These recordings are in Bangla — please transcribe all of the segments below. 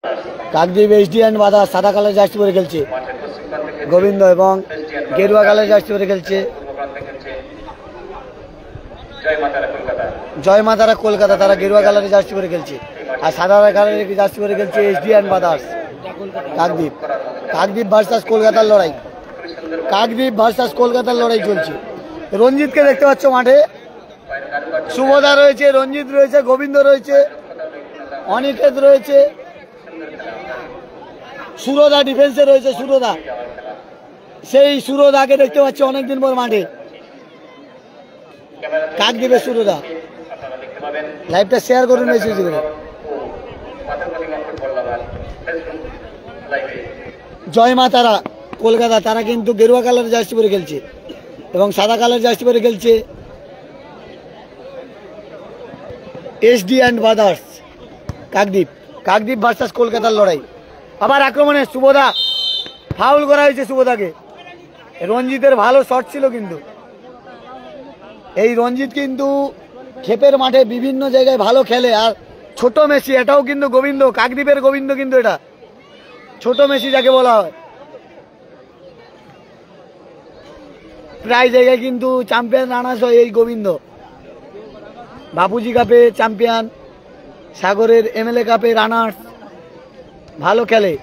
কাকদ্বীপ এসডি অ্যান্ড বাধা সাদা কালার জার্সি পরে খেলছে গোবিন্দ এবং গেরুয়া কালার জার্সি পরে খেলছে জয় মা তারা কলকাতা। তারা গেরুয়া কালারের জার্সি পরে খেলছে আর সাদা কালারের জার্সি পরে খেলছে SD and brothers Kakdwip. Kakdwip versus কলকাতার লড়াই, কাকদ্বীপ ভার্সাস কলকাতার লড়াই চলছে। রঞ্জিতকে দেখতে পাচ্ছ মাঠে, শুভদা রয়েছে, রঞ্জিত রয়েছে, গোবিন্দ রয়েছে, অনিকেত রয়েছে, সুরদা ডিফেন্সে রয়েছে। সুরদা, সেই সুরদাকে দেখতে পাচ্ছি অনেকদিন পর মাঠে, কাকদ্বীপের সুরদা। লাইভটা শেয়ার করুন বেশি বেশি করে। জয় মা তারা কলকাতা, তারা কিন্তু গেরুয়া কালারের জার্সি পরে খেলছে এবং সাদা কালার জার্সি পরে খেলছে SD and brothers Kakdwip. Kakdwip versus কলকাতার লড়াই। আবার আক্রমণে শুভদা, ফাউল করা হয়েছে শুভদাকে। রঞ্জিতের ভালো শট ছিল, কিন্তু এই রঞ্জিত কিন্তু ক্ষেপের মাঠে বিভিন্ন জায়গায় ভালো খেলে। আর ছোট মেসি, এটাও কিন্তু গোবিন্দ, কাকদ্বীপের গোবিন্দ কিন্তু এটা ছোট মেসি যাকে বলা হয়। প্রায় জায়গায় কিন্তু চ্যাম্পিয়ন রানার্স হয় এই গোবিন্দ। বাপুজি কাপে চ্যাম্পিয়ন, সাগরের এমএলএ কাপে রানার্স, ভালো খেলে।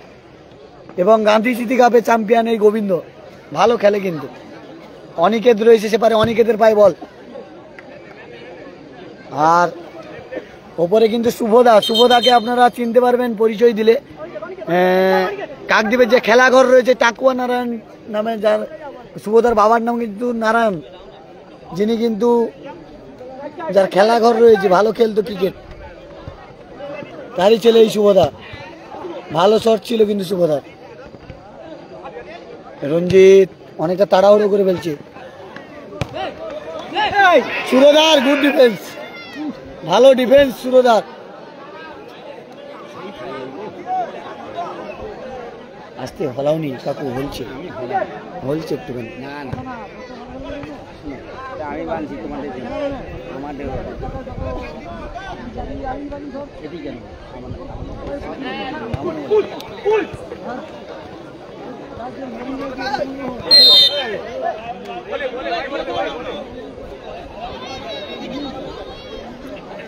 এবং গান্ধী স্মৃতি কাপে চ্যাম্পিয়ন এই গোবিন্দ, ভালো খেলে। কিন্তু অনিকেত রয়েছে সেপারে, অনিকেতের পায়ে বল। আর ওপরে কিন্তু শুভদা, শুভদাকে আপনারা চিনতে পারবেন পরিচয় দিলে। কাকদ্বীপের যে খেলাঘর রয়েছে টাকুয়া নারায়ণ নামে, যার শুভদার বাবার নাম কিন্তু নারায়ণ, যিনি কিন্তু যার খেলাঘর রয়েছে, ভালো খেলতো ক্রিকেট, তারই ছেলে এই শুভদা। ভালো শট ছিল কিন্তু শুভদার। রঞ্জিত অনেকটা তাড়াহুড়ো করে ফেলছে। সুরদার গুড ডিফেন্স, ভালো ডিফেন্স সুরদার। আস্তে হলাওনি কাকু, বলছে বলছে একটুখানি। আমি বানছি তোমাদের আমাদের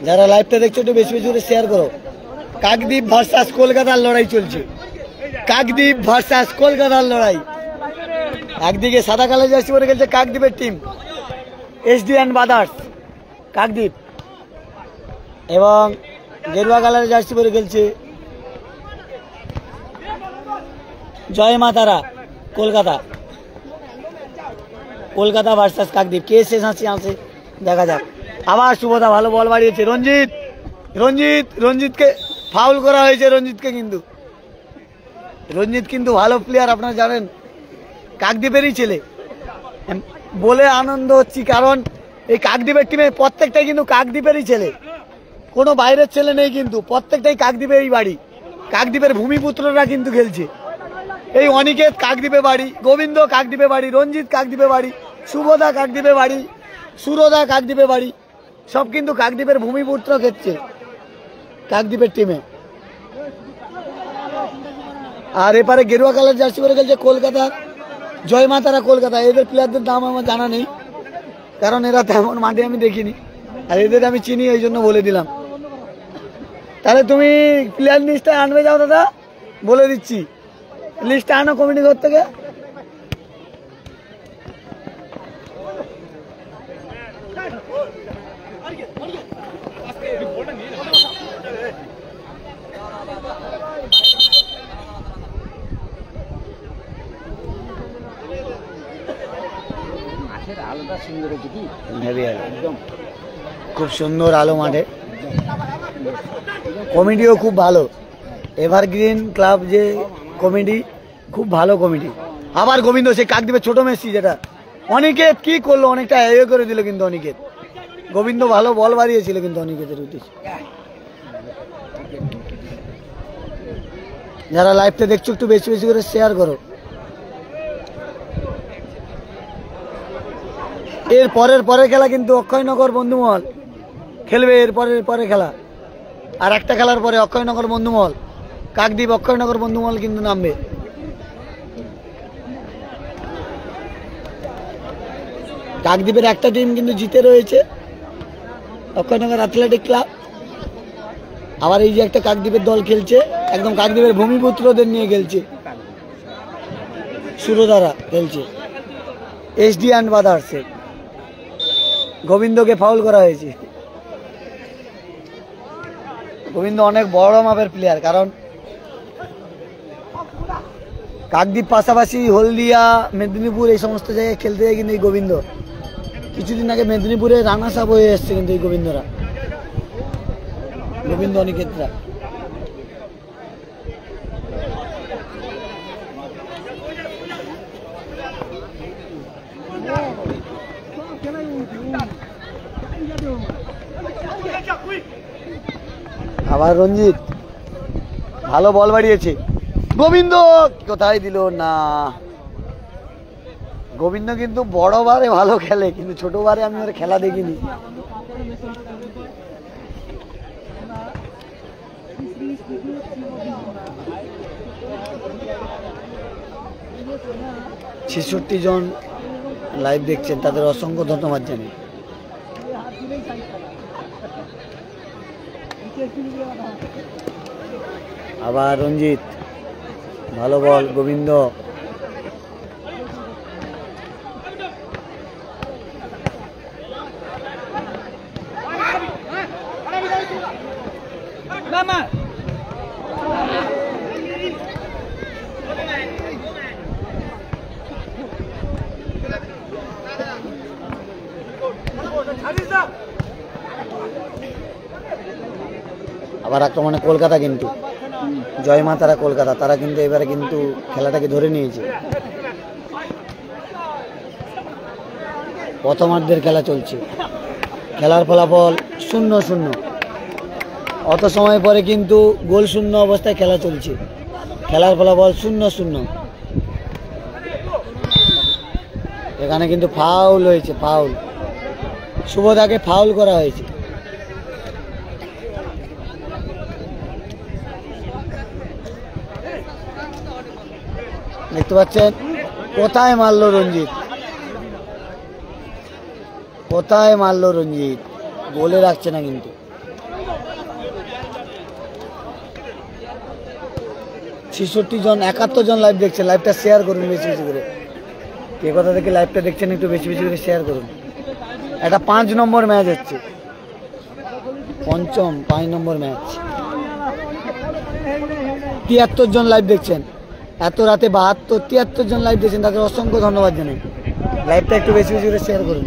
যারা লাইভটা দেখছো একটু বেশি বেশি করে শেয়ার করো। কাকদ্বীপ ভার্সাস কলকাতার লড়াই চলছে, কাকদ্বীপ ভার্সাস কলকাতার লড়াই। একদিকে সাদা কালার জার্সি পরে খেলছে কাকদ্বীপের team SD and brothers Kakdwip, এবং গেরুয়া কালারের জার্সি পরে খেলছে জয় মা তারা কলকাতা। কলকাতা ভার্সাস কাকদ্বীপ, কে শেষ হাসি আসে দেখা যাক। আবার শুভদা ভালো বল বাড়িয়েছে। রঞ্জিত, রঞ্জিত রঞ্জিতকে ফাউল করা হয়েছে। রঞ্জিতকে কিন্তু, রঞ্জিত কিন্তু ভালো প্লেয়ার, আপনারা জানেন, কাকদ্বীপেরই ছেলে। বলে আনন্দ হচ্ছি, কারণ এই কাকদ্বীপের টিমে প্রত্যেকটাই কিন্তু কাকদ্বীপেরই ছেলে, কোনো বাইরের ছেলে নেই কিন্তু, প্রত্যেকটাই কাকদ্বীপেরই বাড়ি। কাকদ্বীপের ভূমিপুত্ররা কিন্তু খেলছে। এই অনিকেত কাকদ্বীপে বাড়ি, গোবিন্দ কাকদ্বীপে বাড়ি, রঞ্জিত কাকদ্বীপে বাড়ি, শুভদা কাকদ্বীপে বাড়ি, সুরদা কাকদ্বীপে বাড়ি, সব কিন্তু কাকদ্বীপের ভূমিপুত্র খেলছে কাকদ্বীপের টিমে। আর এপারে গেরুয়া কালার জার্সি পরে খেলছে কলকাতা জয় মা তারা কলকাতা। এদের প্লেয়ারদের নাম আমার জানা নেই, কারণ এরা তেমন মাঠে আমি দেখিনি, আর এদের আমি চিনি, ওই জন্য বলে দিলাম। তাহলে তুমি প্লেয়ার লিস্টটা আনবে যাও দাদা, বলে দিচ্ছি, লিস্টটা আনো কমিটি ঘর থেকে। খুব সুন্দর আলো মাঠে, কমিটিও খুব ভালো। এভারগ্রিন ক্লাব যে কমিটি, খুব ভালো কমিটি। আবার গোবিন্দ, সেই কাকদ্বীপের ছোট মেসি, যেটা অনিকেত কি করলো, অনেকটা এ করে দিল কিন্তু অনিকেত। গোবিন্দ ভালো বল বাড়িয়েছিল কিন্তু অনিকেতের উদ্দেশ্যে। যারা লাইভটা দেখছো একটু বেশি বেশি করে শেয়ার করো। এর পরের খেলা কিন্তু অক্ষয়নগর বন্ধুমহল খেলবে, এর পরে খেলা, আর একটা খেলার পরে অক্ষয়নগর বন্ধুমহল কাকদ্বীপ অক্ষয়নগর বন্ধুমহল কিন্তু নামবে। কাকদ্বীপের একটা টিম কিন্তু জিতে রয়েছে, অক্ষয়নগর অ্যাথলেটিক ক্লাব। আবার এই যে একটা কাকদ্বীপের দল খেলছে, একদম কাকদ্বীপের ভূমিপুত্রদের নিয়ে খেলছে, সুরদারা খেলছে এসডি অ্যান্ড বাদার্সে। গোবিন্দকে ফাউল করা হয়েছে। গোবিন্দ অনেক বড় মাপের প্লেয়ার, কারণ কাকদ্বীপ পাশাপাশি হলদিয়া, মেদিনীপুর এই সমস্ত জায়গায় খেলতে যায় কিন্তু এই গোবিন্দ। কিছুদিন আগে মেদিনীপুরে রানার্স আপ হয়ে এসছে কিন্তু এই গোবিন্দরা, গোবিন্দ অনিকেতরা। আবার রঞ্জিত ভালো বল বাড়িয়েছে, গোবিন্দ কোথায় দিল না। গোবিন্দ কিন্তু বড় বারে ভালো খেলে, কিন্তু ছোট বারে আমি ওর খেলা দেখিনি। ছেষট্টি জন লাইভ দেখছেন, তাদের অসংখ্য ধন্যবাদ জানাই। আবার রঞ্জিত ভালো বল, গোবিন্দ আবার আক্রমণে কলকাতা, কিন্তু জয় মা তারা কলকাতা, তারা কিন্তু এবারে কিন্তু খেলাটাকে ধরে নিয়েছে। প্রথমার্ধের খেলা চলছে, খেলার ফলাফল 0-0। অত সময় পরে কিন্তু গোল শূন্য অবস্থায় খেলা চলছে, খেলার ফলাফল 0-0। এখানে কিন্তু ফাউল হয়েছে, ফাউল শুভদাকে ফাউল করা হয়েছে। দেখতে পাচ্ছেন কোথায় মারলো রঞ্জিত, কোথায় মারলো রঞ্জিত, বলে রাখছে না কিন্তু। 66 জন 71 জন লাইভ দেখছেন, লাইভটা শেয়ার করুন বেশি বেশি করে। কে কথা থেকে লাইভটা দেখছেন একটু বেশি বেশি করে শেয়ার করুন। এটা 5 নম্বর ম্যাচ হচ্ছে, পঞ্চম 5 নম্বর ম্যাচ। 73 জন লাইভ দেখছেন, এত রাতে 73 জন লাইভ দেখছেন, তাদের অসংখ্য ধন্যবাদ জানাই। লাইভটা একটু বেশি বেশি করে শেয়ার করুন।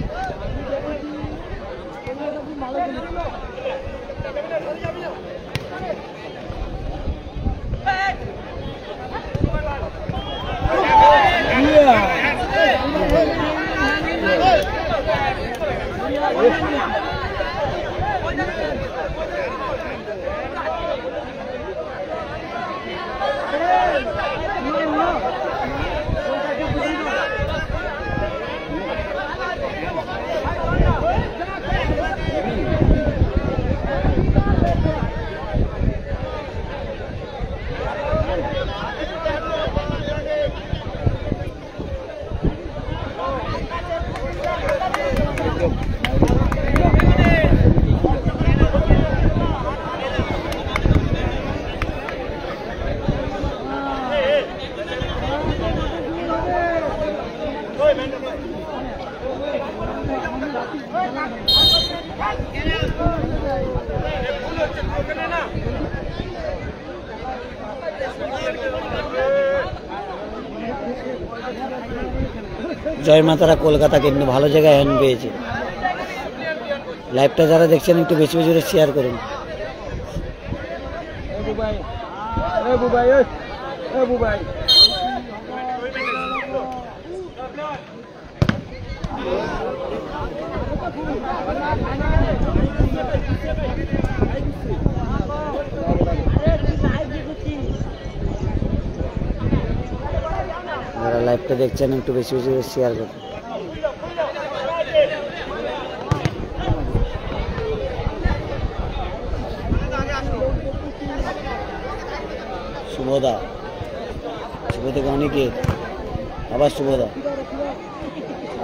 জয় মাতারা কলকাতা কিন্তু ভালো জায়গায় হ্যান্ড পেয়েছে। লাইভটা যারা দেখছেন একটু বেশি বেশি করে শেয়ার করুন। যারা লাইভটা দেখছেন একটু বেশি বেশি করে শেয়ার করুন। শুভদা, শুভ থেকে অনেকের, আবার শুভদা,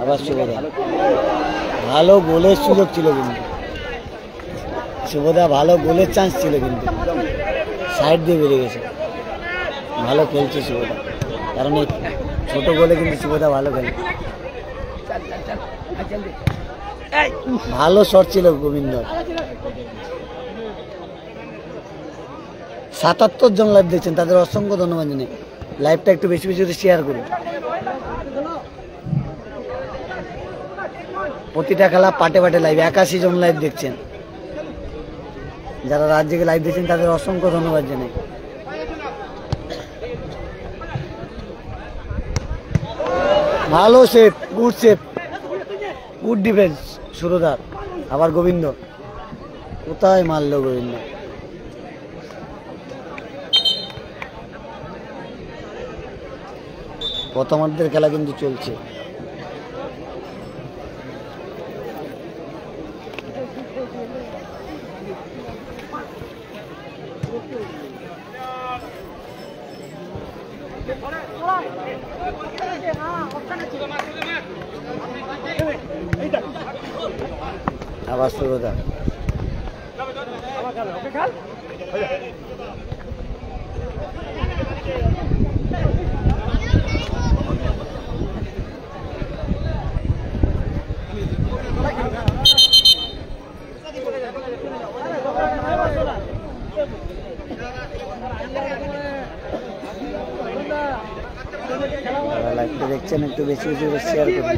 আবার শুভদা। ভালো গোলের সুযোগ ছিল কিন্তু শুভদা, ভালো গোলের চান্স ছিল কিন্তু সাইড দিয়ে বেরিয়ে গেছে। ভালো খেলছে শুভদা, কারণ এই ছোট গোলে কিন্তু শুভদা ভালো খেলে। ভালো শট ছিল গোবিন্দ। ৭৭ জন লাইভ দেখছেন, তাদের অসংখ্য ধন্যবাদ জানাই। লাইভটা একটু বেশি বেশি করে শেয়ার করুন। প্রতিটা খেলা পাটে পাটে লাইভ, ৮১ জন লাইভ দেখছেন। যারা রাত জেগে লাইভ দেখছেন তাদের অসংখ্য ধন্যবাদ জানাই। ভালো save, good save, good defence সুরদার। আবার গোবিন্দ, কোথায় মারলো গোবিন্দ। প্রথমার্ধের খেলা কিন্তু চলছে। আবার সুরদা, লাইভটা দেখছেন একটু বেশি বেশি করে শেয়ার করুন।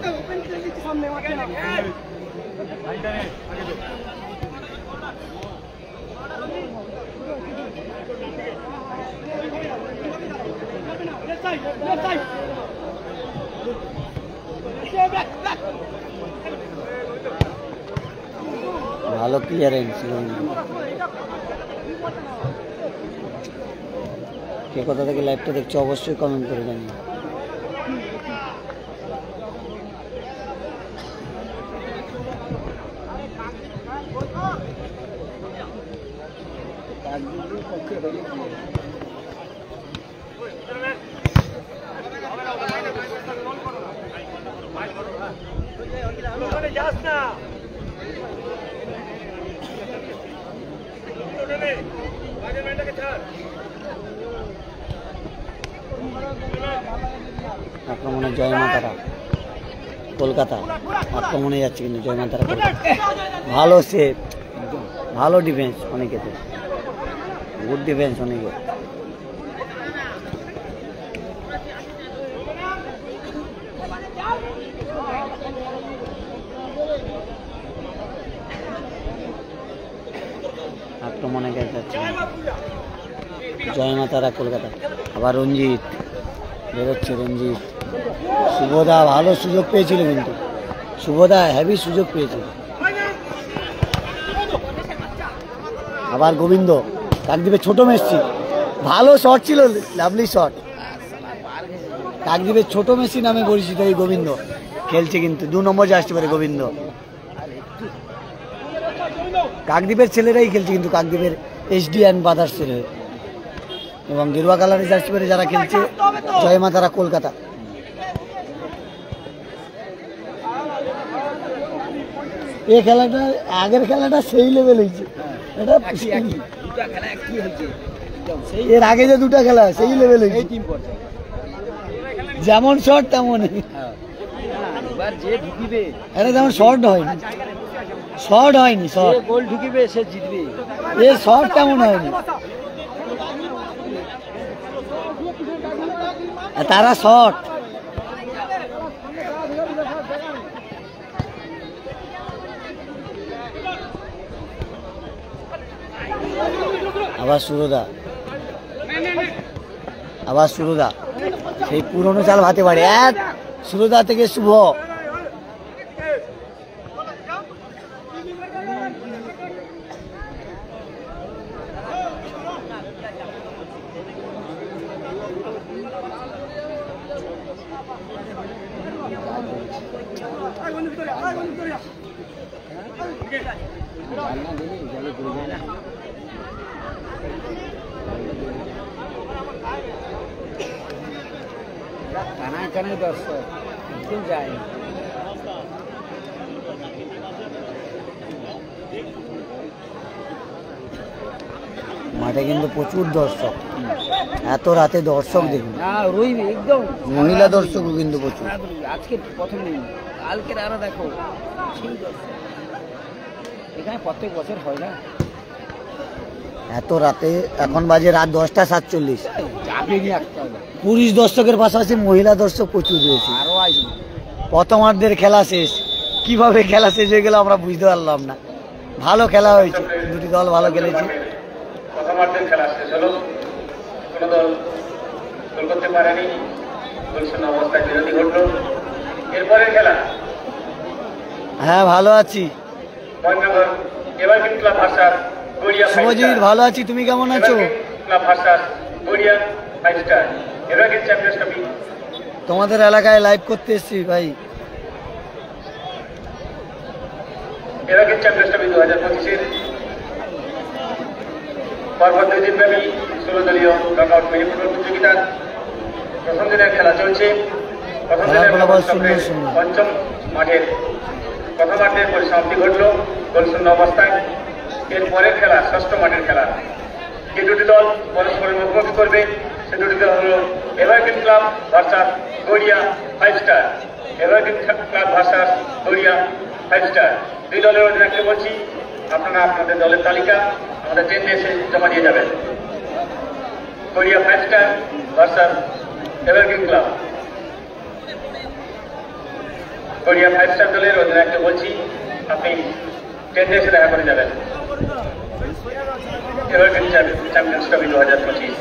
ভালো ক্লিয়ারেন্স। কে কোথা থেকে লাইভটা দেখছো অবশ্যই কমেন্ট করে জানিও। আক্রমণে জয় মাতারা কলকাতা, আক্রমণে যাচ্ছে কিন্তু জয় মাতারা কলকাতা। ভালো সেভ, ভালো ডিফেন্স অনেকেতে, গুড ডিফেন্স অনেকে। আক্রমণে যাচ্ছে জয় মাতারা কলকাতা। আবার রঞ্জিত বেরোচ্ছে, রঞ্জিত। শুভদা ভালো সুযোগ পেয়েছিল কিন্তু শুভদা হেভি সুযোগ পেয়েছিল। আবার গোবিন্দ, কাকদ্বীপের ছোট মেসি, ভালো শট ছিল, লাভলি শট। কাকদ্বীপের ছোট মেসি নামে পরিচিত এই গোবিন্দ খেলছে কিন্তু 2 নম্বর আসতে পারে গোবিন্দ। কাকদ্বীপের ছেলেরাই খেলছে কিন্তু কাকদ্বীপের SDN ব্রাদার্সের হয়ে, এবং গেরুয়া কালারের জার্সি পরে যারা খেলছে জয় মাতারা কলকাতা। এই খেলাটা আগের খেলাটা সেই লেভেল হয়েছে, এটা এর আগে যে 2টা খেলা সেই লেভেল হয়েছে, যেমন শট তেমনই। এটা যেমন শর্ট হয়নি, শর্ট হয়নি, শর্ট গোল ঢুকিবে সে জিতবে, এ শর্ট তেমন হয়নি। তারা শর্ট, আবার সুরদা, আবার সুরদা, সেই পুরনো চাল ভাতে পারে। এক সুরদা থেকে শুভ, কানায় কানায় দর্শক কেউ যায় না। মাঠে কিন্তু প্রচুর দর্শক, এত রাতে দর্শক দেখুন, রইবে একদম মহিলা দর্শকও কিন্তু প্রচুর। আজকে প্রথম দিন, কালকের আরো দেখো সেই দর্শক। এখানে প্রত্যেক বছর হয় না এত রাতে, এখন বাজে রাত 10:47। যাবে নি একটা পুরুষ দর্শকের পাশাপাশি মহিলা দর্শক প্রচুর রয়েছে। আরো আসবে। প্রথমার্ধের খেলা শেষ, কিভাবে খেলা শেষ হয়ে গেল আমরা বুঝতে পারলাম না। ভালো খেলা হয়েছে, দুটি দল ভালো খেলেছে। প্রথমার্ধের খেলা শেষ হলো, কোনো দল গোল করতে পারেনি, গোলশূন্য অবস্থায় বিরতি ঘটলো। এরপরের খেলা হ্যাঁ ভালো আছি Mahendragarh evergreen club versus Garia five Subhajit, star. ভালো আছি, তুমি কেমন আছো? Evergreen club versus Garia five star, evergreen champions trophy. তোমাদের এলাকায় লাইভ করতে এসছি ভাই। এভারগ্রিন চ্যাম্পিয়ন্স ট্রফি 2025-এর পরপর 2 দিন ব্যাপী 16 দলীয় নকআউট মিনি ফুটবল প্রতিযোগিতার প্রথম দিনের খেলা চলছে। প্রথম দিনের পঞ্চম মাঠের প্রথমার্ধের পরিসমাপ্তি ঘটল গোলশূন্য অবস্থায়। এরপরের খেলা ষষ্ঠ মাঠের খেলা। যে দুটি দল পরস্পরের মুখোমুখি করবে সে দুটি দল হল evergreen club versus Garia five star. Evergreen club versus Garia five star. দুই দলের অধিনায়ককে বলছি, আপনারা আপনাদের দলের তালিকা আমাদের ট্রেনে এসে জমা দিয়ে যাবেন। Garia five star versus evergreen club. Garia five star দলের অধিনায়ককে বলছি, আপনি ট্রেনে এসে দেখা করে যাবেন। এভারগ্রিন চ্যাম্পিয়ন্স ট্রফি 2025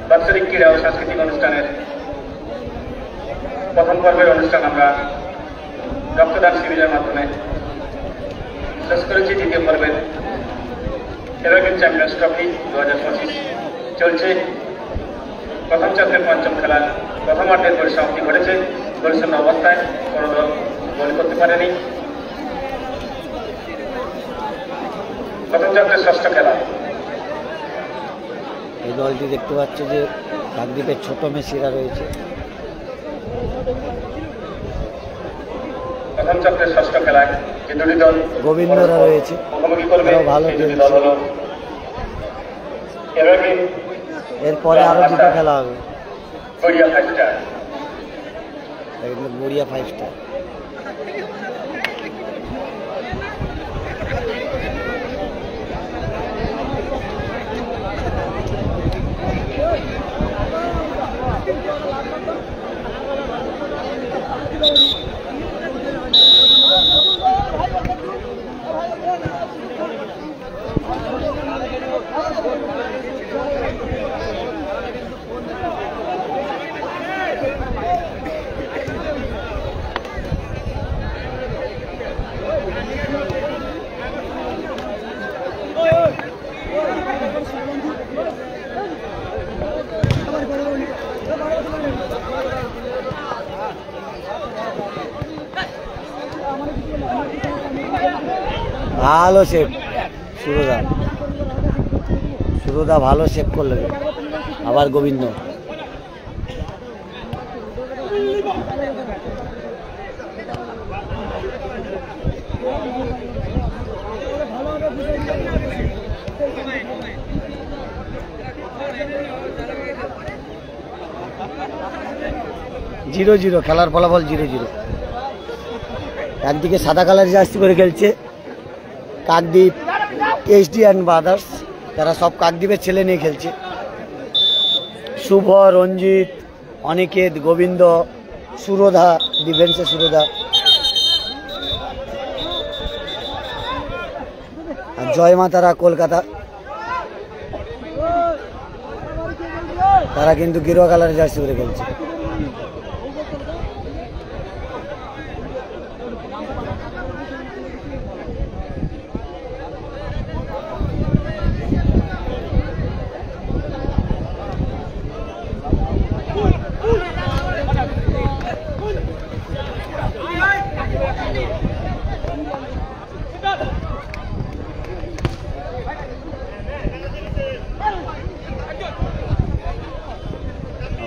বাৎসরিক ক্রীড়া ও সাংস্কৃতিক অনুষ্ঠানের প্রথম পর্বের অনুষ্ঠান আমরা রক্তদান শিবিরের মাধ্যমে শেষ করেছি। দ্বিতীয় পর্বের এভারগ্রিন চ্যাম্পিয়ন্স ট্রফি 2025 চলছে। প্রথম চক্রের পঞ্চম খেলার প্রথমার্ধের পরিসমাপ্তি ঘটেছে গোলশূন্য অবস্থায়, কোনো দল গোল করতে পারেনি। প্রথম চক্রের ষষ্ঠ খেলা। এই দলটি দেখতে পাচ্ছ যে কাকদ্বীপের ছোট মেসিরা রয়েছে। প্রথম চক্রের ষষ্ঠ খেলায় যে দুটি দল গোবিন্দরা রয়েছে, মুখোমুখি করবে ভালো সেই দুটি দল হলো এভারগ্রিন এরপরে আরো দুটো খেলা হবে, Garia five star. Garia five star. ভালো সেভ সুরদা, সুরদা ভালো সেভ করলো। আবার গোবিন্দ, জিরো জিরো খেলার ফলাফল 0-0। একদিকে সাদা কালার জার্সি করে খেলছে কাকদ্বীপ এইচডি অ্যান্ড ব্রাদার্স, তারা সব কাকদ্বীপের ছেলে নিয়ে খেলছে। শুভ, রঞ্জিত, অনিকেত, গোবিন্দ, সুরধা, ডিফেন্সে সুরধা, আর জয়মা তারা কলকাতা, তারা কিন্তু গেরুয়া কালার জার্সি করে খেলছে।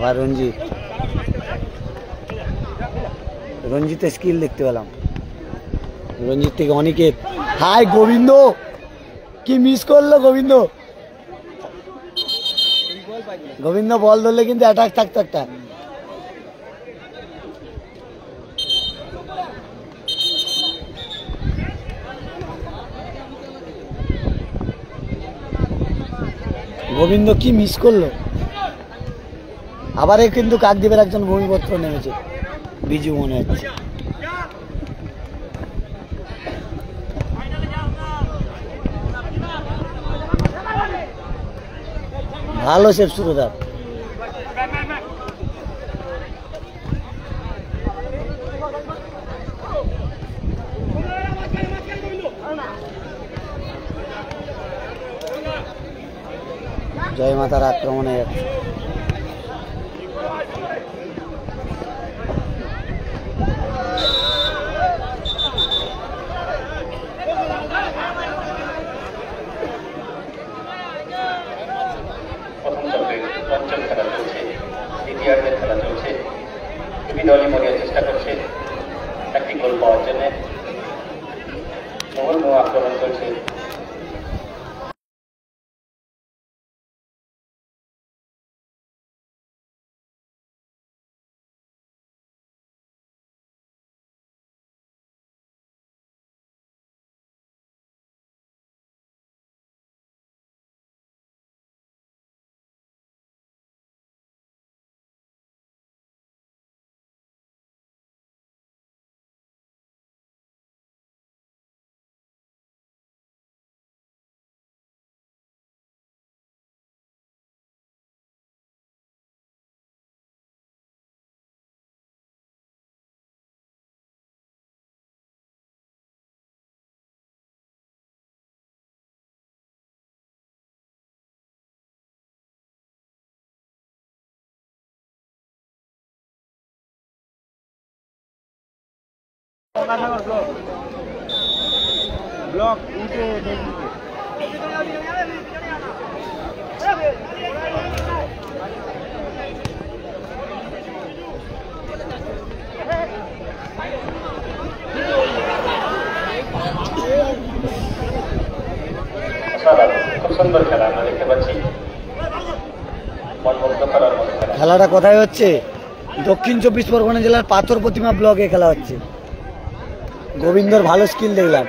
আবার রঞ্জিত, রঞ্জিতের স্কিল দেখতে পেলাম। রঞ্জিত থেকে অনিকেত, হাই গোবিন্দ, কি মিস করলো গোবিন্দ। গোবিন্দ বল ধরলে কিন্তু অ্যাটাক থাকতো একটা। গোবিন্দ কি মিস করলো। আবার কিন্তু কাকদ্বীপের একজন ভূমিপত্র নেমেছে, বিজু মনে হচ্ছে। ভালো সেভ সুরদার। জয় মাতার আক্রমণে যাচ্ছে। প্রথম চক্রের পঞ্চম খেলা চলছে, দ্বিতীয়ার্ধের খেলা চলছে। দুটি দলই মরিয়ার চেষ্টা করছে একটি গোল পাওয়ার জন্য। মুহুর্মুহু আক্রমণ চলছে। ব্লক উঠে খুব সুন্দর খেলা আমরা দেখতে পাচ্ছি। খেলাটা কোথায় হচ্ছে? দক্ষিণ 24 পরগনা জেলার পাথর প্রতিমা ব্লকে খেলা হচ্ছে। গোবিন্দর ভালো স্কিল দেখলাম।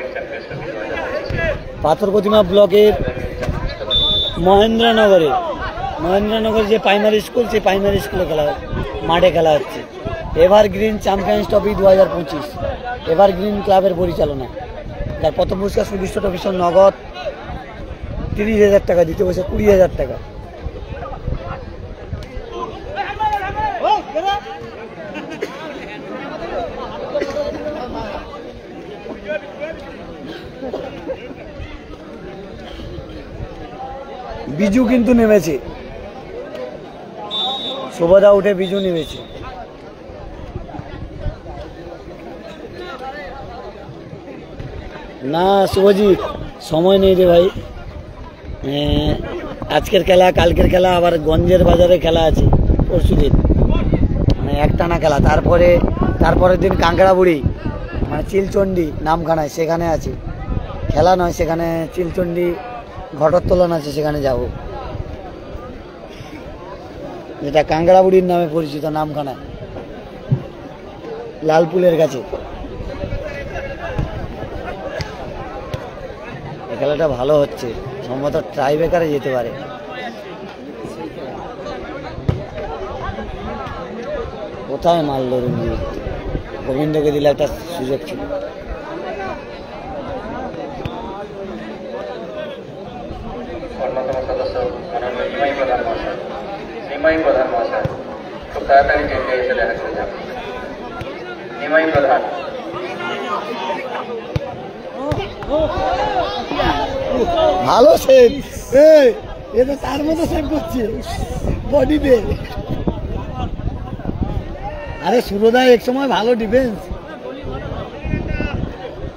পাথর প্রতিমা ব্লকের মহেন্দ্রনগরে যে প্রাইমারি স্কুল, সেই প্রাইমারি স্কুলে মাঠে খেলা হচ্ছে। এভারগ্রিন চ্যাম্পিয়ন্স ট্রফি 2025 এভারগ্রিন ক্লাবের পরিচালনা। যার প্রথম পুরস্কার সুদৃষ্ট ট্রফিসহ নগদ 30,000 টাকা, দিতে বসে 20,000 টাকা। বিজু কিন্তু নেমেছে, শুভদা উঠে বিজু নেমেছে। না শুভজিৎ, সময় নেই রে ভাই। আজকের খেলা, কালকের খেলা, আবার গঞ্জের বাজারে খেলা আছে পরশুদিন, মানে একটানা খেলা। তারপরের দিন কাঁকড়াবুড়ি মানে চিলচণ্ডী নামখানায়, সেখানে আছে খেলা। নয়, সেখানে চিলচণ্ডী ঘটোত্তোলন আছে, সেখানে যাব, যেটা কাঁকড়াবুড়ির নামে পরিচিত নামখানায়, লালপুলের কাছে। এই খেলাটা ভালো হচ্ছে, সম্ভবত ট্রাইব্রেকারে যেতে পারে। কোথায় মারল রঞ্জিত? গোবিন্দকে দিলে একটা সুযোগ ছিল। অন্যতম সদস্য মাননীয় নিমাই প্রধান মহাশয় খুব তাড়াতাড়ি ট্রেনটা এসে দেখা করে যান। নিমাই প্রধান, ভালো সেভ, এটা তার মতো সেভ করছে বডিতে। আরে সুরদা এক সময় ভালো ডিফেন্স,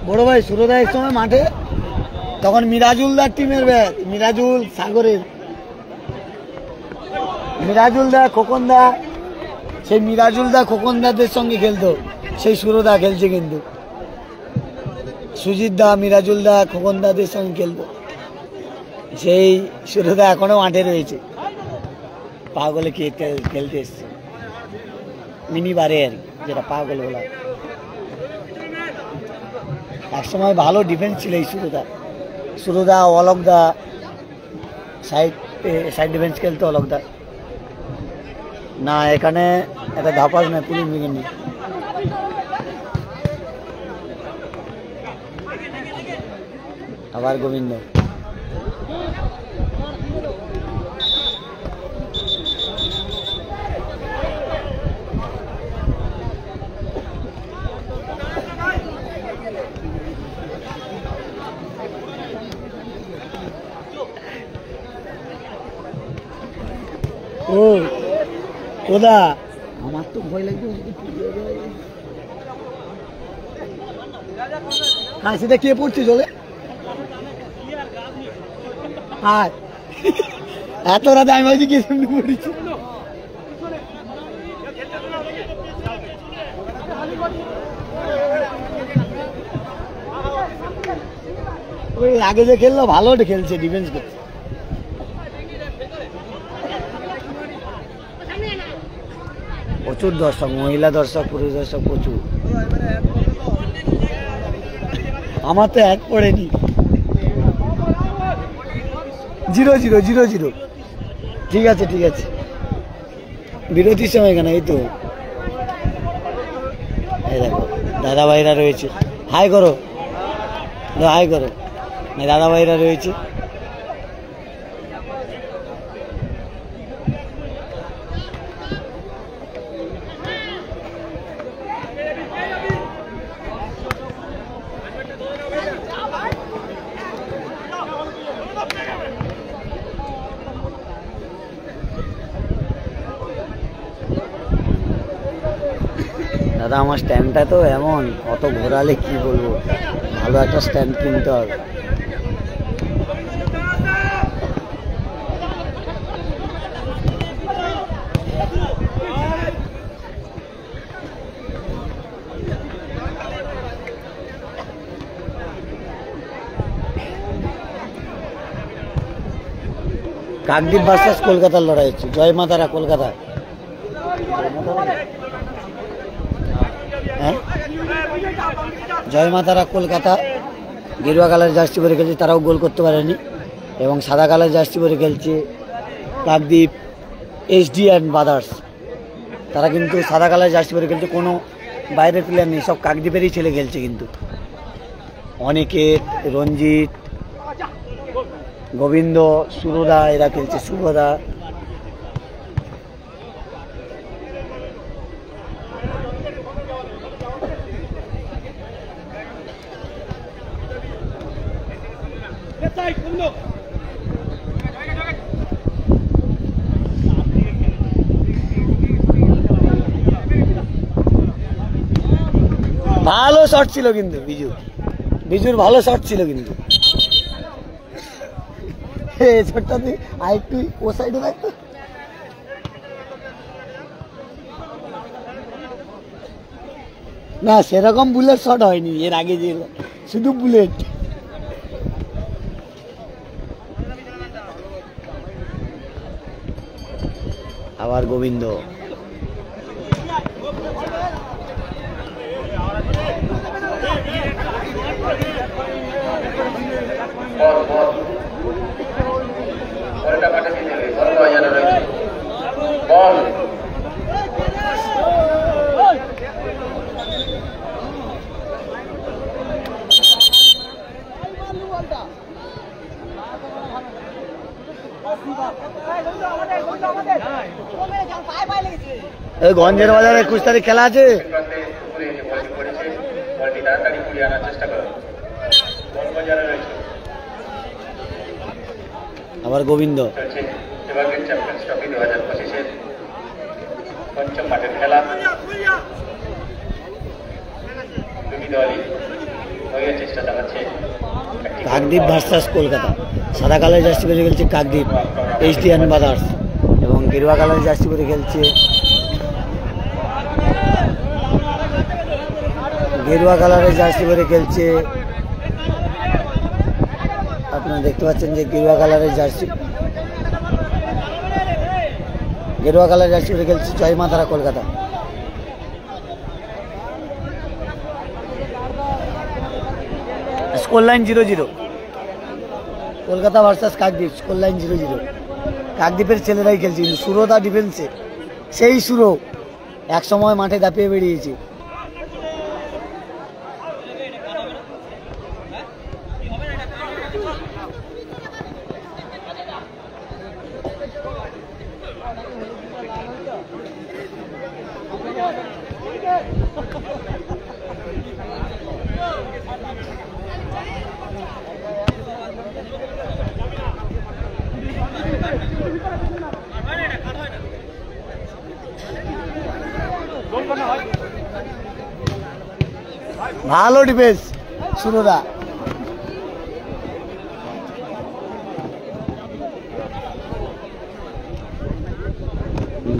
বড় ভাই সুরদা এক সময় মাঠে, তখন মিরাজুলদার টিমের ব্যাট, মিরাজুল সাগরের। মিরাজুল দা, খোকন দা, সেই মিরাজুল দা খোকন দাদের সঙ্গে খেলতো, সেই সুরদা খেলছে কিন্তু। সুজিত দা, মিরাজুল দা, খোকন দাদের সঙ্গে খেলতো, সেই সুরদা এখনো মাঠে রয়েছে, পাগলে খেলতে এসছে মিনি বারে আর কি, যেটা পাগল বলা। একসময় ভালো ডিফেন্স ছিল এই সুরদা, অলোক দা সাইড ডিফেন্স খেলতো, অলোক দা। না এখানে একটা ধাপাস না, পুলিশ মিকে নি। আবার গোবিন্দ, ও ওদা আমার তো ভয় লাগবে। কাশিটা কে পড়ছে চলে আর এত রাতে আমি ভাবছি কে শুনতে পড়েছি। ওই আগে যে খেললো ভালো খেলছে, ডিফেন্স করছে। প্রচুর দর্শক, মহিলা দর্শক, পুরুষ দর্শক প্রচুর। আমার তো এক পড়েনি। 0-0 ঠিক আছে ঠিক আছে, বিরতির সময় কেন? এই তো এই দেখো দাদা ভাইরা রয়েছে, হাই করো হাই করো, দাদা ভাইরা রয়েছে। দাদা আমার স্ট্যান্ডটা তো এমন, অত ঘোরালে কি বলবো, ভালো একটা স্ট্যান্ড কিনতে হবে। কাকদ্বীপ ভার্সেস কলকাতার লড়াই হচ্ছে, জয় মাতারা কলকাতা। হ্যাঁ জয় মাতারা কলকাতা গেরুয়া কালার জার্সি পরে খেলছে, তারাও গোল করতে পারেনি। এবং সাদা কালার জার্সি পরে খেলছে কাকদ্বীপ SD অ্যান্ড ব্রাদার্স, তারা কিন্তু সাদা কালার জার্সি পরে খেলছে, কোনো বাইরের প্লেয়ার নেই, সব কাকদ্বীপেরই ছেলে খেলছে কিন্তু। অনিকেত, রঞ্জিত, গোবিন্দ, সুরদা এরা খেলছে, শুভদা। ভালো শট ছিল কিন্তু বিজুর ভালো শট ছিল কিন্তু। শটটা তুই আরেকটু ও সাইডে রাখতো। না সেরকম বুলেট শট হয়নি এর আগে, যে শুধু বুলেট। আবার গোবিন্দ, গঞ্জের বাজারে 21 তারিখ খেলা আছে। আবার গোবিন্দ, পঞ্চম মাঠের খেলা, চেষ্টা চালাচ্ছে কাকদ্বীপ ভার্সেস কলকাতা। সাদা কালার জার্সি পরে খেলছে কাকদ্বীপ SD অ্যান্ড ব্রাদার্স, এবং গেরুয়া কালারের জার্সি পরে খেলছে, গেরুয়া কালারের জার্সি পরে খেলছে। আপনারা দেখতে পাচ্ছেন যে গেরুয়া কালারের জার্সি পরে খেলছে Jai Maa Tara Kolkata. Score line 0-0, Kolkata versus Kakdwip, score line 0-0। কাকদ্বীপের ছেলেরাই খেলছে, কিন্তু সুরদা ডিফেন্সে, সেই সুরো এক সময় মাঠে দাপিয়ে বেরিয়েছে। ভালো ডিফেন্স সুরদা।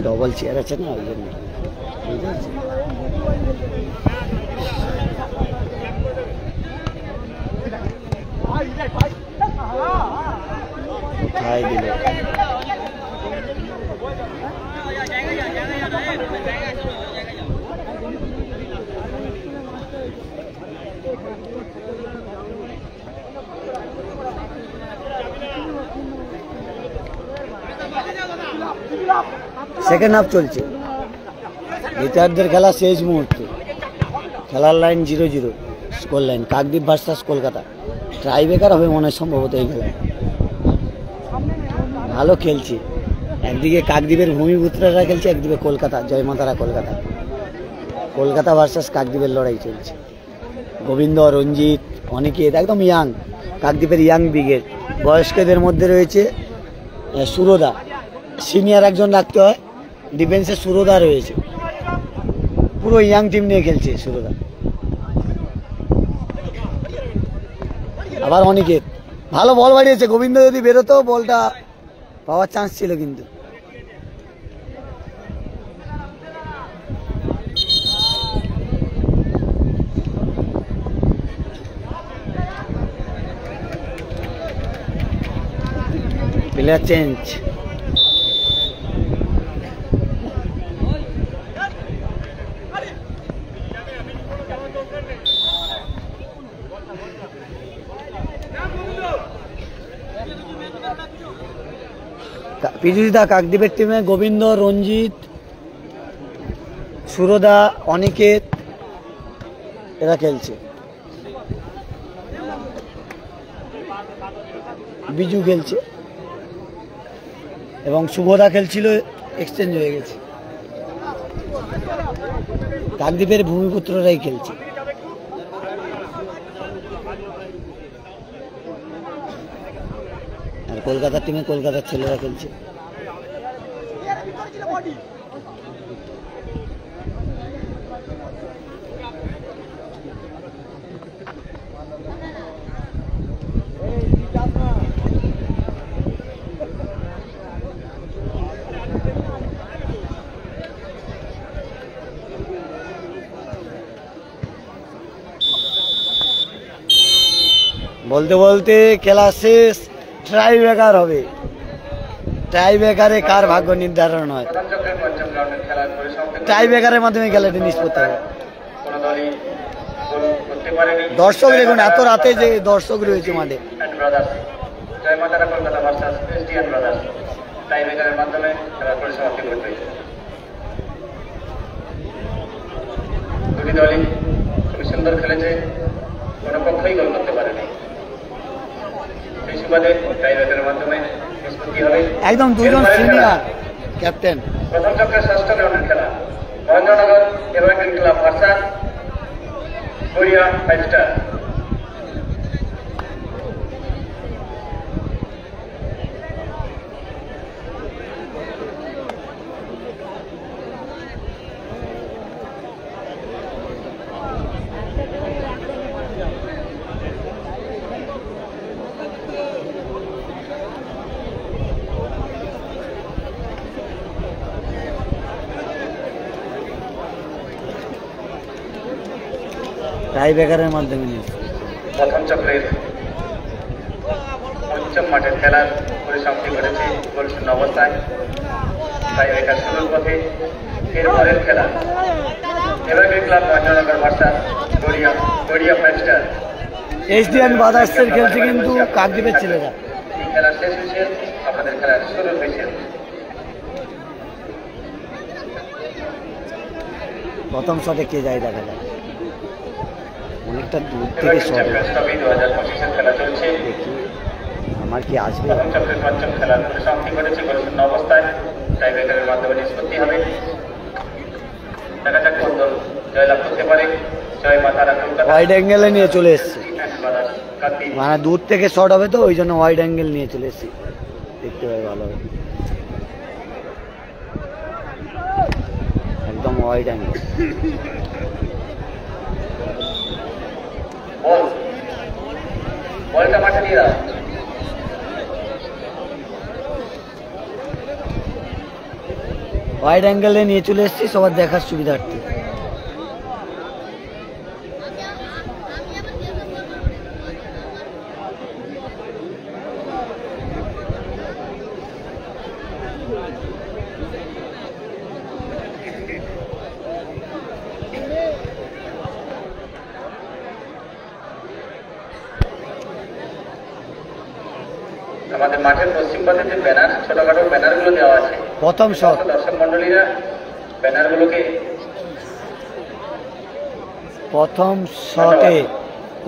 ডবল চেয়ার আছে না, ওই জন্য। সেকেন্ড হাফ চলছে, দ্বিতীয়ার্ধের খেলা শেষ মুহূর্তে, খেলার line 0-0, score line Kakdwip versus Kolkata. Tiebreaker হবে মনে হয় সম্ভবত এই খেলায়। ভালো খেলছে, একদিকে কাকদ্বীপের ভূমিপুত্ররা খেলছে, একদিকে কলকাতা জয়মাতারা কলকাতা। কলকাতা ভার্সাস কাকদ্বীপের লড়াই চলছে। গোবিন্দ, রঞ্জিত, অনিকেত একদম ইয়াং, কাকদ্বীপের ইয়াং ব্রিগেড। বয়স্কদের মধ্যে রয়েছে সুরদা, সিনিয়র একজন রাখতে হয়, ডিফেন্সে সুরদা রয়েছে। পুরো ইয়াং টিম নিয়ে খেলছে সুরদা। আবার অনিকেত ভালো বল বাড়িয়েছে, গোবিন্দ যদি বেরোতো বলটা পাওয়ার চান্স ছিল, কিন্তু প্লেয়ার চেঞ্জ। পিজুদা কাকদ্বীপের টিমে গোবিন্দ, রঞ্জিত, সুরদা, অনিকেত এরা খেলছে। বিজু খেলছে এবং শুভদা খেলছিল, এক্সচেঞ্জ হয়ে গেছে। কাকদ্বীপের ভূমিপুত্ররাই খেলছে। আর কলকাতার টিমে কলকাতার ছেলেরা খেলছে। বলতে বলতে খেলা শেষ, ট্রাই ব্রেকার হবে। টাই ব্রেকারে কার ভাগ্য নির্ধারণ হয়, টাই ব্রেকারের মাধ্যমে খেলাটি নিষ্পত্তি হবে। দর্শক দেখুন, এত রাতে যে দর্শক রয়েছে মাঠে। দুটি দলই খুবই সুন্দর খেলেছে, কোনো পক্ষই গোল করতে পারেনি। সেই সুবাদে টাই ব্রেকারের মাধ্যমে নিষ্পত্তি হবে। একদম দুজন সিনিয়র ক্যাপ্টেন। প্রথম চক্রের ষষ্ঠ রাউন্ডের খেলা Mahendranagar evergreen club versus Garia 5 star. Tie ব্রেকারের মাধ্যমে নিয়েছে। প্রথম চক্রের পঞ্চম মাঠের খেলার পরিসমাপ্তি ঘটেছে গোলশূন্য অবস্থায়। টাই ব্রেকার শুরুর পথে। এরপরের খেলা evergreen club Mahendranagar versus Garia 5 star. SDN বাদার্সের খেলছে কিন্তু কাকদ্বীপের ছেলেরা। এই খেলার শেষ হয়েছে, আপনাদের খেলার শুরু হয়েছে। প্রথম শটে কে যায় দেখা যায়, অনেকটা দূর থেকে এভারগ্রিন শট। চ্যাম্পিয়ন্স ট্রফি 2025 খেলা চলছে। দেখি আমার কি আসবে। প্রথম চক্রের পঞ্চম খেলার পরিসমাপ্তি ঘটেছে গোলশূন্য অবস্থায়। টাই ব্রেকারের মাধ্যমে নিষ্পত্তি হবে। দেখা যাক কোন দল জয়লাভ করতে পারে। জয় মা তারা কলকাতা। ওয়াইড অ্যাঙ্গেলে নিয়ে চলে এসছে, বাদার্স কাকদ্বীপ। মানে দূর থেকে শট হবে তো ওই জন্য ওয়াইড অ্যাঙ্গেল নিয়ে চলে এসছি, দেখতে পাবে ভালো হবে। একদম ওয়াইড অ্যাঙ্গেল। বলটা মাঠে দিয়ে দাও। ওয়াইড অ্যাঙ্গেলে নিয়ে চলে এসছি সবার দেখার সুবিধার্থে। আমাদের মাঠের পশ্চিম পাশে যে ব্যানার, ছোটখাটো ব্যানারগুলো দেওয়া আছে, প্রথম শট, দর্শক মন্ডলীরা ব্যানারগুলোকে প্রথম শটে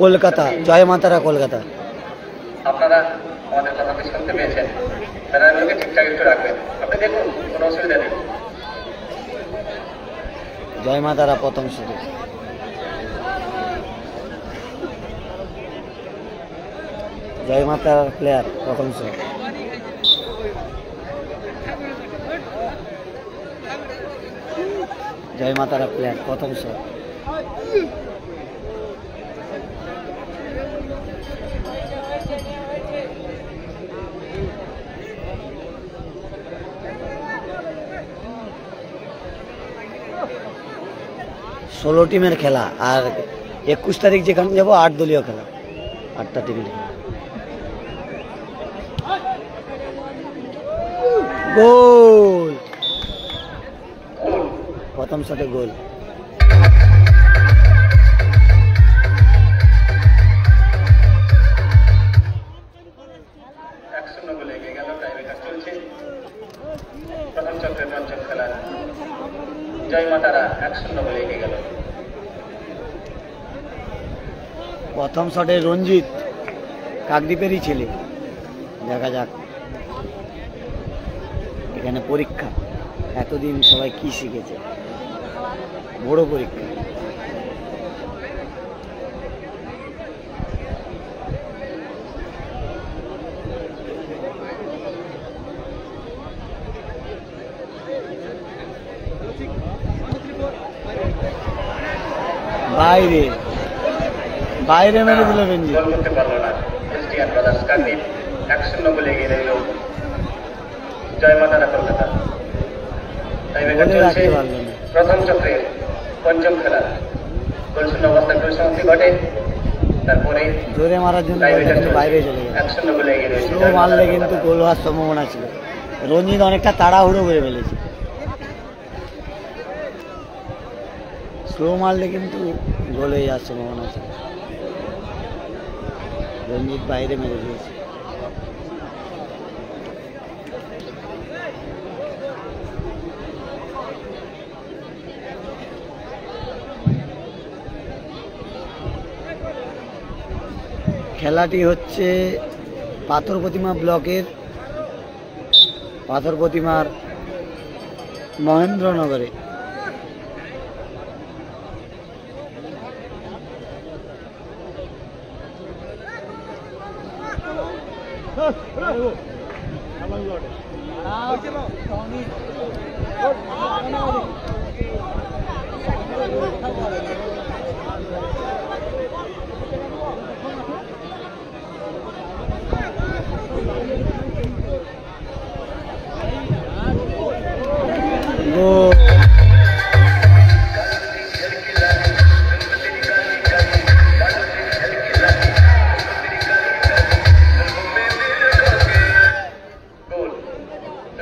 কলকাতা, জয় মাতারা কলকাতা। আপনারা আমাদের কথাকে শুনতে পেয়েছেন। ব্যানারগুলোকে ঠিকঠাক একটু রাখবেন। আপনি দেখুন, কোনো অসুবিধা নেই। জয় মাতারা প্রথম শটে। জয় মাতার প্লেয়ার প্রথম শট। জয় মাতারা প্লেয়ার প্রথম শট। ষোলো টিমের খেলা, আর 21 তারিখ যেখানে যাবো 8 দলীয় খেলা, 8টা টিমের খেলা। গোল, প্রথম শটে গোল। প্রথম চক্রের পঞ্চম খেলা জয় মাতারা 1-0 বলে এগিয়ে গেল। প্রথম শটে রঞ্জিত, কাকদ্বীপেরই ছেলে। দেখা যাক, এখানে পরীক্ষা, এতদিন সবাই কি শিখেছে, বড় পরীক্ষা। বাইরে বাইরে মেরে দিল রঞ্জিত। গোল করতে পারলো না। এসডিএন বাদার্স কাকদ্বীপ 1-0 বলে এগিয়ে রইল জয় মাতারা কলকাতা। তাই চলছে প্রথম চক্রের পঞ্চম খেলা। গোলশূন্য অবস্থায় পরিসমাপ্তি ঘটে। তারপরে জোরে মারার জন্য বাইরে চলে গেল। 1-0 বলে এগিয়ে রয়েছে। স্লো মারলে কিন্তু গোল হওয়ার সম্ভাবনা ছিল। রঞ্জিত অনেকটা তাড়াহুড়ো করে ফেলেছে, স্লো মারলে কিন্তু গোল হয়ে যাওয়ার সম্ভাবনা ছিল। রঞ্জিত বাইরে মেরে দিয়েছে। খেলাটি হচ্ছে পাথর প্রতিমা ব্লকের পাথর প্রতিমার মহেন্দ্রনগরে।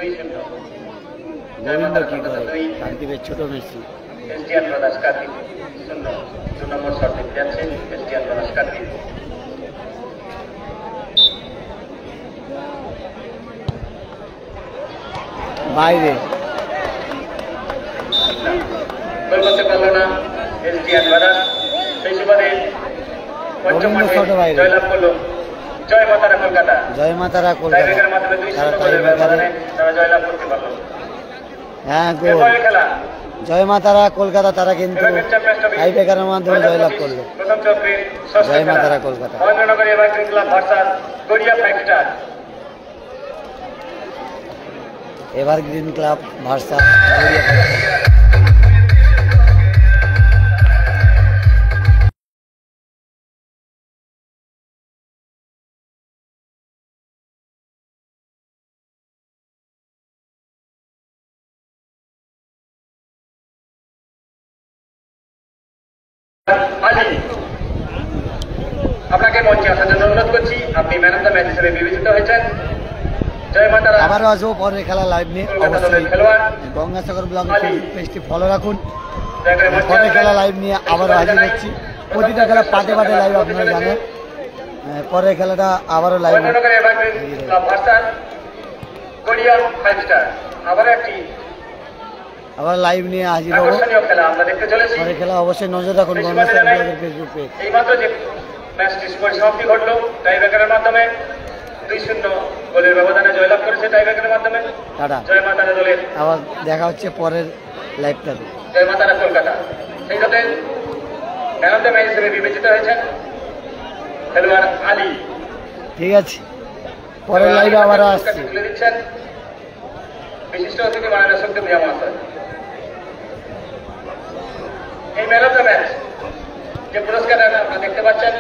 2-0 গোবিন্দ কি করে কাকদ্বীপের ছোট মেসি। এসডিএন ব্রাদার্স কাকদ্বীপ 0 2 নম্বর শট দেখতে যাচ্ছে এসডিএন ব্রাদার্স কাকদ্বীপ। বাইরে গোল করতে পারলো না এসডিএন ব্রাদার্স। সেই সুবাদে পঞ্চম মাঠে জয়লাভ করলো জয় মাতারা কলকাতা। জয় মাতারা কলকাতা টাইব্রেকারের মাধ্যমে 2-0 তারা গোলের টাইব্রেকারে ব্যবধানে তারা জয়লাভ করতে পারলো। হ্যাঁ গোল এরপরের খেলা জয় মাতারা কলকাতা তারা কিন্তু টাইব্রেকারের মাধ্যমে জয়লাভ করলো। প্রথম চক্রের ষষ্ঠ জয় খেলা Maa Tara Kolkata. Mahendranagar evergreen club versus Garia 5 star. Evergreen club versus Ali আপনাকে মঞ্চে আসার জন্য অনুরোধ করছি। আপনি ম্যান অফ দ্য ম্যাচ হিসেবে বিবেচিত হয়েছেন। জয় মাতারা আবারও আসবো পরের খেলা লাইভ নিয়ে। কলকাতা দলের অবশ্যই খেলোয়াড় গঙ্গাসাগর ব্লগ পেজটি ফলো রাখুন। জায়গায় মঞ্চে পরের খেলা আসবেন। লাইভ নিয়ে আবারও হাজির হচ্ছি। প্রতিটা খেলা পাটে পাটে লাইভ আপনারা জানেন। পরের খেলাটা আবারও live Mahendranagar evergreen club versus Garia 5 star. আবার লাইভ নিয়ে হাজির হবো। আকর্ষণীয় খেলা আমরা দেখতে চলেছি। পরের খেলা অবশ্যই নজর রাখুন গঙ্গাসাগর ব্লগের ফেসবুক পেজ। এইমাত্র যে ম্যাচটির পরিসমাপ্তি ঘটলো টাইব্রেকারের মাধ্যমে 2-0 গোলের ব্যবধানে জয়লাভ করেছে টাইব্রেকারের মাধ্যমে টাটা। জয় মাতারা দলের আবার দেখা হচ্ছে পরের লাইভটাতে। জয় মাতারা কলকাতা। সেই সাথে ম্যান অফ দ্য ম্যাচ হিসেবে বিবেচিত হয়েছেন খেলোয়াড় আলী। ঠিক আছে, পরের লাইভে আবার আসছি। তুলে দিচ্ছেন বিশিষ্ট অতিথি মাননীয় শক্তি প্রিয়া মহাশয়। এই ম্যান অফ দ্য ম্যাচ যে পুরস্কার আপনারা দেখতে পাচ্ছেন